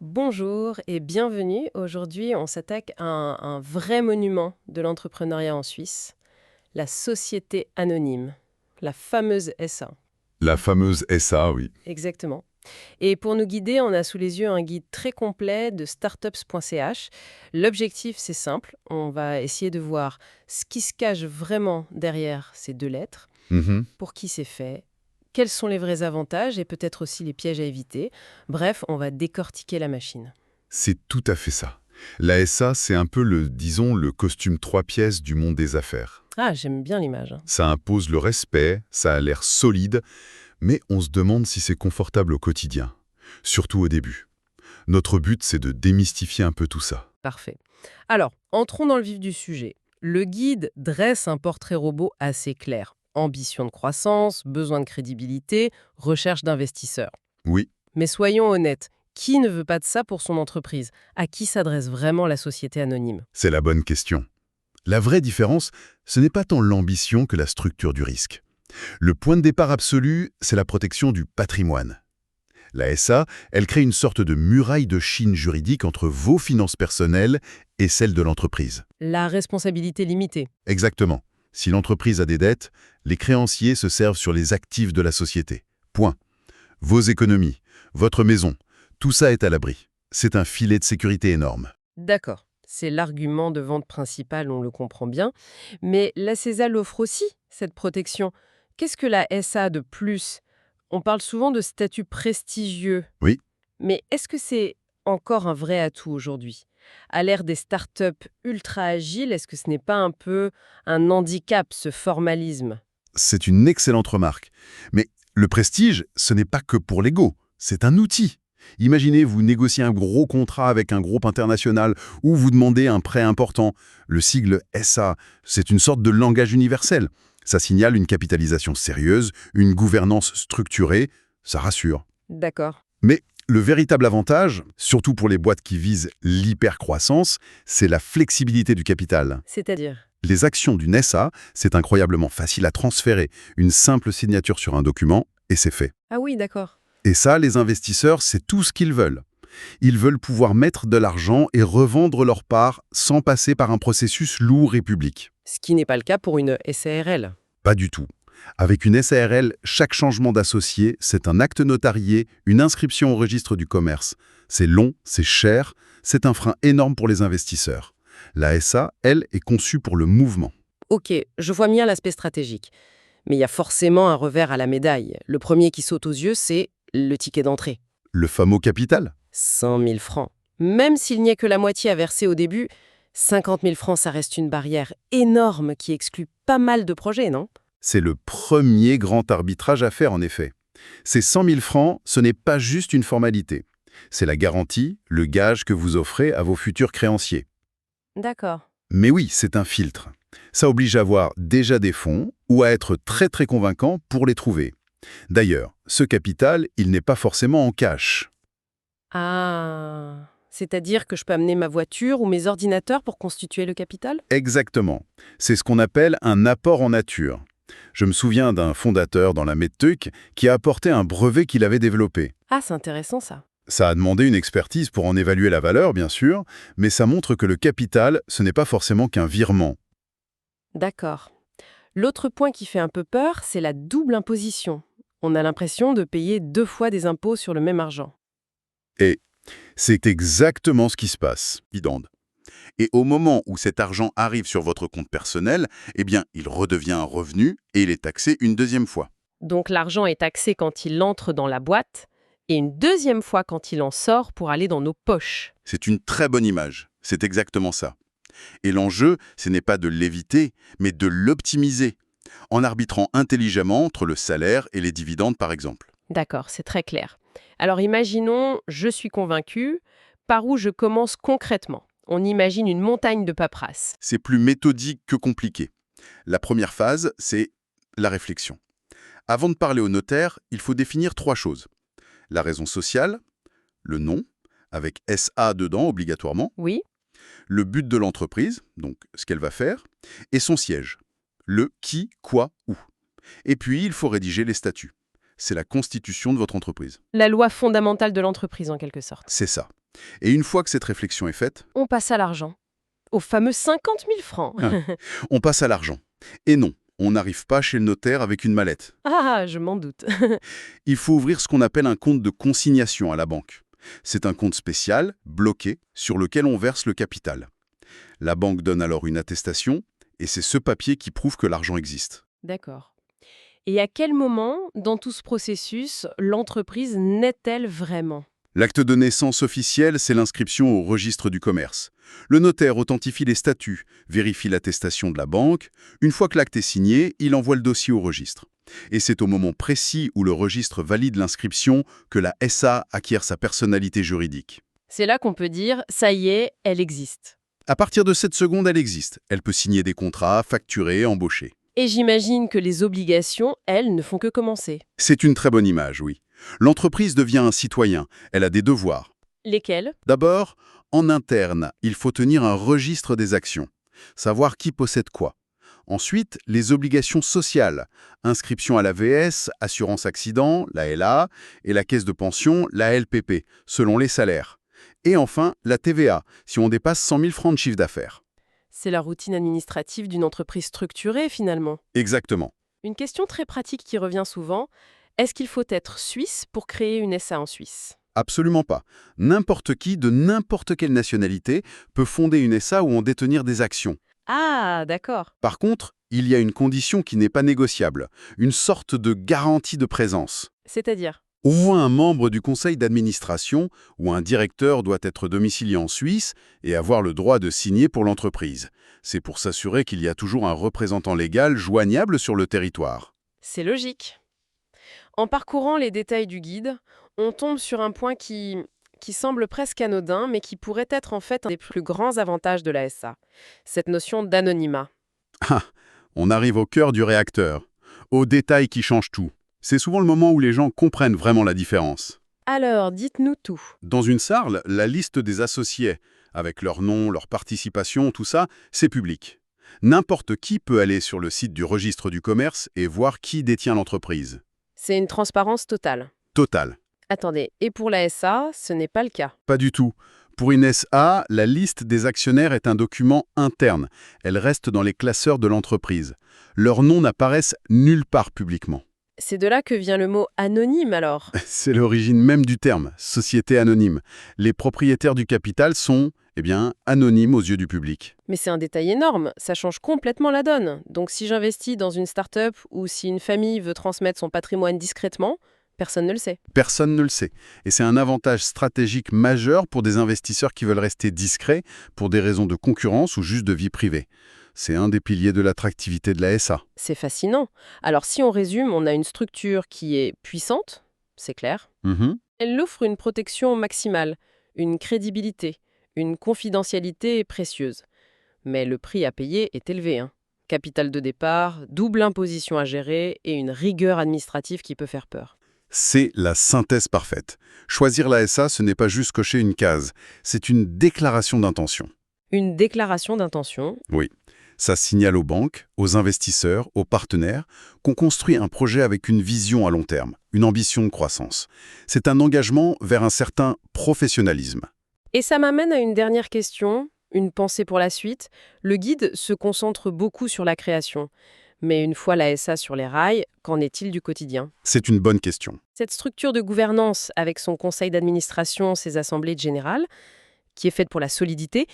Bonjour et bienvenue. Aujourd'hui, on s'attaque à un vrai monument de l'entrepreneuriat en Suisse, la Société Anonyme, la fameuse SA. La fameuse SA, oui. Exactement. Et pour nous guider, on a sous les yeux un guide très complet de startups.ch. L'objectif, c'est simple. On va essayer de voir ce qui se cache vraiment derrière ces deux lettres, Mhm. pour qui c'est fait, quels sont les vrais avantages et peut-être aussi les pièges à éviter. Bref, on va décortiquer la machine. C'est tout à fait ça. La SA, c'est un peu disons, le costume 3 pièces du monde des affaires. Ah, j'aime bien l'image. Ça impose le respect, ça a l'air solide, mais on se demande si c'est confortable au quotidien. Surtout au début. Notre but, c'est de démystifier un peu tout ça. Parfait. Alors, entrons dans le vif du sujet. Le guide dresse un portrait robot assez clair. Ambition de croissance, besoin de crédibilité, recherche d'investisseurs. Oui, Mais soyons honnêtes, qui ne veut pas de ça pour son entreprise? À qui s'adresse vraiment la société anonyme? c'est la bonne question. La vraie différence, ce n'est pas tant l'ambition que la structure du risque. Le point de départ absolu, c'est la protection du patrimoine. La SA, elle crée une sorte de muraille de Chine juridique entre vos finances personnelles et celles de l'entreprise. La responsabilité limitée. Exactement. Si l'entreprise a des dettes, les créanciers se servent sur les actifs de la société. Point. Vos économies, votre maison, tout ça est à l'abri. C'est un filet de sécurité énorme. D'accord. C'est l'argument de vente principal, on le comprend bien. Mais la CESA offre aussi cette protection. Qu'est-ce que la SA a de plus? On parle souvent de statut prestigieux. Oui, Mais est-ce que c'est encore un vrai atout aujourd'hui? À l'ère des startups ultra agiles, est-ce que ce n'est pas un peu un handicap, ce formalisme? c'est une excellente remarque. Mais le prestige, ce n'est pas que pour l'ego, c'est un outil. Imaginez, vous négociez un gros contrat avec un groupe international ou vous demandez un prêt important. Le sigle SA, c'est une sorte de langage universel. Ça signale une capitalisation sérieuse, une gouvernance structurée, ça rassure. D'accord. Mais le véritable avantage, surtout pour les boîtes qui visent l'hypercroissance, c'est la flexibilité du capital. C'est-à-dire? Les actions d'une SA, c'est incroyablement facile à transférer. Une simple signature sur un document, et c'est fait. Ah oui, d'accord. Et ça, les investisseurs, c'est tout ce qu'ils veulent. Ils veulent pouvoir mettre de l'argent et revendre leur part sans passer par un processus lourd et public. Ce qui n'est pas le cas pour une SARL. Pas du tout. Avec une SARL, chaque changement d'associé, c'est un acte notarié, une inscription au registre du commerce. C'est long, c'est cher, c'est un frein énorme pour les investisseurs. La SA, elle, est conçue pour le mouvement. Ok, je vois bien l'aspect stratégique. Mais il y a forcément un revers à la médaille. Le premier qui saute aux yeux, c'est le ticket d'entrée. Le fameux capital. 100 000 francs. Même s'il n'y a que la moitié à verser au début, 50 000 francs, ça reste une barrière énorme qui exclut pas mal de projets, non? C'est le premier grand arbitrage à faire, en effet. Ces 100 000 francs, ce n'est pas juste une formalité. C'est la garantie, le gage que vous offrez à vos futurs créanciers. D'accord. Mais oui, c'est un filtre. Ça oblige à avoir déjà des fonds ou à être très très convaincant pour les trouver. D'ailleurs, ce capital, il n'est pas forcément en cash. Ah, c'est-à-dire que je peux amener ma voiture ou mes ordinateurs pour constituer le capital? Exactement. C'est ce qu'on appelle un apport en nature. Je me souviens d'un fondateur dans la medtech qui a apporté un brevet qu'il avait développé. Ah, c'est intéressant ça. Ça a demandé une expertise pour en évaluer la valeur, bien sûr, mais ça montre que le capital, ce n'est pas forcément qu'un virement. D'accord. L'autre point qui fait un peu peur, c'est la double imposition. On a l'impression de payer deux fois des impôts sur le même argent. Et c'est exactement ce qui se passe. Bidande. Et au moment où cet argent arrive sur votre compte personnel, eh bien, il redevient un revenu et il est taxé une deuxième fois. Donc l'argent est taxé quand il entre dans la boîte et une deuxième fois quand il en sort pour aller dans nos poches. C'est une très bonne image. C'est exactement ça. Et l'enjeu, ce n'est pas de l'éviter, mais de l'optimiser, en arbitrant intelligemment entre le salaire et les dividendes, par exemple. D'accord, c'est très clair. Alors imaginons, je suis convaincu, par où je commence concrètement? On imagine une montagne de paperasse. C'est plus méthodique que compliqué. La première phase, c'est la réflexion. Avant de parler au notaire, il faut définir 3 choses. La raison sociale, le nom, avec SA dedans obligatoirement, Oui? le but de l'entreprise, donc ce qu'elle va faire, et son siège, le qui, quoi, où. Et puis, il faut rédiger les statuts. C'est la constitution de votre entreprise. La loi fondamentale de l'entreprise en quelque sorte. C'est ça. Et une fois que cette réflexion est faite, On passe à l'argent. Aux fameux 50 000 francs. on passe à l'argent. Et non, on n'arrive pas chez le notaire avec une mallette. Ah, je m'en doute. Il faut ouvrir ce qu'on appelle un compte de consignation à la banque. C'est un compte spécial, bloqué, sur lequel on verse le capital. La banque donne alors une attestation, et c'est ce papier qui prouve que l'argent existe. D'accord. Et à quel moment, dans tout ce processus, l'entreprise naît-elle vraiment? L'acte de naissance officiel, c'est l'inscription au registre du commerce. Le notaire authentifie les statuts, vérifie l'attestation de la banque. Une fois que l'acte est signé, il envoie le dossier au registre. Et c'est au moment précis où le registre valide l'inscription que la SA acquiert sa personnalité juridique. C'est là qu'on peut dire, ça y est, elle existe. À partir de cette seconde, elle existe. Elle peut signer des contrats, facturer, embaucher. Et j'imagine que les obligations, elles, ne font que commencer. C'est une très bonne image, oui. L'entreprise devient un citoyen. Elle a des devoirs. Lesquelles? D'abord, en interne, il faut tenir un registre des actions, savoir qui possède quoi. Ensuite, les obligations sociales, inscription à l'AVS, assurance accident, la LA, et la caisse de pension, la LPP, selon les salaires. Et enfin, la TVA, si on dépasse 100 000 francs de chiffre d'affaires. C'est la routine administrative d'une entreprise structurée, finalement. Exactement. Une question très pratique qui revient souvent, est-ce qu'il faut être suisse pour créer une SA en Suisse? Absolument pas. N'importe qui, de n'importe quelle nationalité, peut fonder une SA ou en détenir des actions. Ah, d'accord. Par contre, il y a une condition qui n'est pas négociable, une sorte de garantie de présence. C'est-à-dire? Au moins un membre du conseil d'administration ou un directeur doit être domicilié en Suisse et avoir le droit de signer pour l'entreprise. C'est pour s'assurer qu'il y a toujours un représentant légal joignable sur le territoire. C'est logique. En parcourant les détails du guide, on tombe sur un point qui semble presque anodin, mais qui pourrait être en fait un des plus grands avantages de la SA. Cette notion d'anonymat. Ah, on arrive au cœur du réacteur, aux détails qui changent tout. C'est souvent le moment où les gens comprennent vraiment la différence. Alors, dites-nous tout. Dans une SARL, la liste des associés, avec leur nom, leur participation, tout ça, c'est public. N'importe qui peut aller sur le site du registre du commerce et voir qui détient l'entreprise. C'est une transparence totale. Total. Attendez, et pour la SA, ce n'est pas le cas. Pas du tout. Pour une SA, la liste des actionnaires est un document interne. Elle reste dans les classeurs de l'entreprise. Leurs noms n'apparaissent nulle part publiquement. C'est de là que vient le mot anonyme alors. C'est l'origine même du terme, société anonyme. Les propriétaires du capital sont, anonymes aux yeux du public. Mais c'est un détail énorme, ça change complètement la donne. Donc si j'investis dans une start-up ou si une famille veut transmettre son patrimoine discrètement, personne ne le sait. Personne ne le sait. Et c'est un avantage stratégique majeur pour des investisseurs qui veulent rester discrets pour des raisons de concurrence ou juste de vie privée. C'est un des piliers de l'attractivité de la SA. C'est fascinant. Alors si on résume, on a une structure qui est puissante, c'est clair. Elle offre une protection maximale, une crédibilité, une confidentialité précieuse. Mais le prix à payer est élevé. Capital de départ, double imposition à gérer et une rigueur administrative qui peut faire peur. C'est la synthèse parfaite. Choisir la SA, ce n'est pas juste cocher une case, c'est une déclaration d'intention. Une déclaration d'intention. Oui. Ça signale aux banques, aux investisseurs, aux partenaires qu'on construit un projet avec une vision à long terme, une ambition de croissance. C'est un engagement vers un certain professionnalisme. Et ça m'amène à une dernière question, une pensée pour la suite. Le guide se concentre beaucoup sur la création. Mais une fois la SA sur les rails, qu'en est-il du quotidien? C'est une bonne question. Cette structure de gouvernance, avec son conseil d'administration, ses assemblées générales, qui est faite pour la solidité,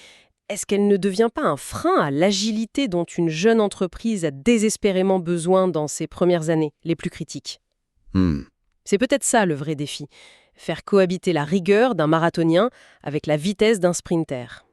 est-ce qu'elle ne devient pas un frein à l'agilité dont une jeune entreprise a désespérément besoin dans ses premières années, les plus critiques? C'est peut-être ça le vrai défi, faire cohabiter la rigueur d'un marathonien avec la vitesse d'un sprinter.